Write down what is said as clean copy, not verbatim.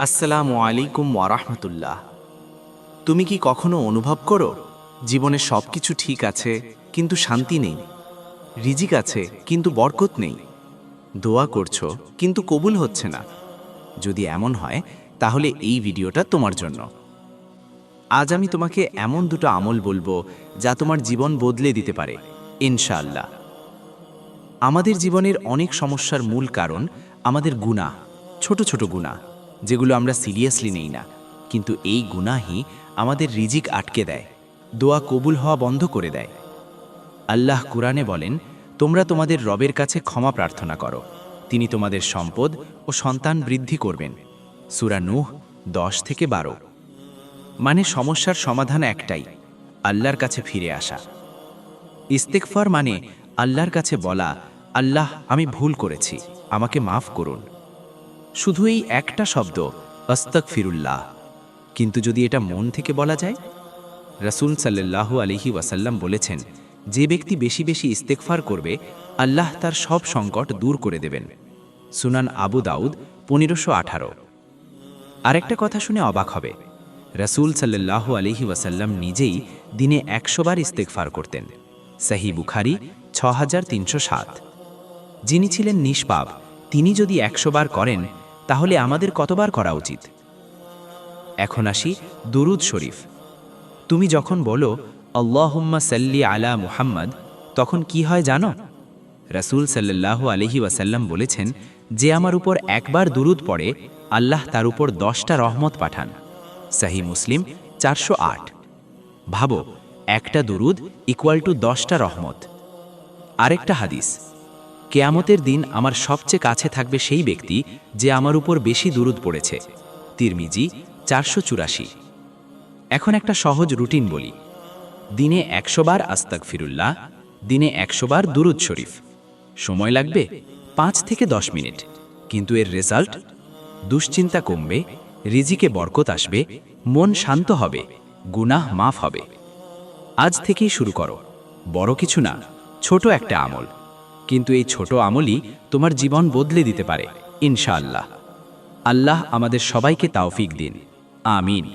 আসসালামু আলাইকুম ওয়ারাহমাতুল্লাহ। তুমি কি কখনো অনুভব করো জীবনে সব কিছু ঠিক আছে কিন্তু শান্তি নেই? রিজিক আছে কিন্তু বরকত নেই। দোয়া করছো কিন্তু কবুল হচ্ছে না। যদি এমন হয় তাহলে এই ভিডিওটা তোমার জন্য। আজ আমি তোমাকে এমন দুটো আমল বলবো যা তোমার জীবন বদলে দিতে পারে ইনশাআল্লাহ। আমাদের জীবনের অনেক সমস্যার মূল কারণ আমাদের গুনাহ, ছোট ছোট গুনাহ, যেগুলো আমরা সিরিয়াসলি নেই না। কিন্তু এই গুনাহই আমাদের রিজিক আটকে দেয়, দোয়া কবুল হওয়া বন্ধ করে দেয়। আল্লাহ কুরআনে বলেন, তোমরা তোমাদের রবের কাছে ক্ষমা প্রার্থনা করো, তিনি তোমাদের সম্পদ ও সন্তান বৃদ্ধি করবেন। সূরা নূহ 10-12। মানে সমস্যার সমাধান একটাই, আল্লাহর কাছে ফিরে আসা। ইস্তেগফার মানে আল্লাহর কাছে বলা, আল্লাহ আমি ভুল করেছি, আমাকে মাফ করুন। শুধু এই একটা শব্দ, আস্তাগফিরুল্লাহ। কিন্তু যদি এটা মন থেকে বলা যায়, রাসূল সাল্লাল্লাহু আলাইহি ওয়াসাল্লাম বলেছেন, যে ব্যক্তি বেশি বেশি ইস্তেগফার করবে আল্লাহ তার সব সংকট দূর করে দেবেন। সুনান আবু দাউদ 1518। আরেকটা কথা শুনে অবাক হবে, রাসূল সাল্লাল্লাহু আলাইহি ওয়াসাল্লাম নিজেই দিনে 100 বার ইস্তেগফার করতেন। সহিহ বুখারী 6307। যিনি ছিলেন নিষ্পাপ, তিনি যদি 100 বার করেন তাহলে আমাদের কতবার করা উচিত? এখন আসি দুরুদ শরীফ। তুমি যখন বলো আল্লাহুম্মা সাল্লি আলা মুহাম্মদ, তখন কি হয় জানো? রাসূল সাল্লাল্লাহু আলাইহি ওয়াসাল্লাম বলেছেন, যে আমার উপর একবার দুরুদ পড়ে আল্লাহ তার উপর 10টা রহমত পাঠান। সহিহ মুসলিম 408। ভাবো, একটা দুরুদ ইকুয়াল টু 10টা রহমত। আরেকটা হাদিস, কেয়ামতের দিন আমার সবচেয়ে কাছে থাকবে সেই ব্যক্তি যে আমার উপর বেশি দুরুদ পড়েছে। তিরমিজি 484। এখন একটা সহজ রুটিন বলি, দিনে 100 বার আস্তাগফিরুল্লাহ, দিনে 100 বার দুরুদ শরীফ। সময় লাগবে 5 থেকে 10 মিনিট, কিন্তু এর রেজাল্ট, দুশ্চিন্তা কমবে, রিজিকে বরকত আসবে, মন শান্ত হবে, গুনাহ মাফ হবে। আজ থেকেই শুরু করো, বড় কিছু না, ছোট একটা আমল, কিন্তু এই ছোট আমলই তোমার জীবন বদলে দিতে পারে ইনশাআল্লাহ। আল্লাহ আমাদের সবাইকে তাওফিক দিন, আমিন।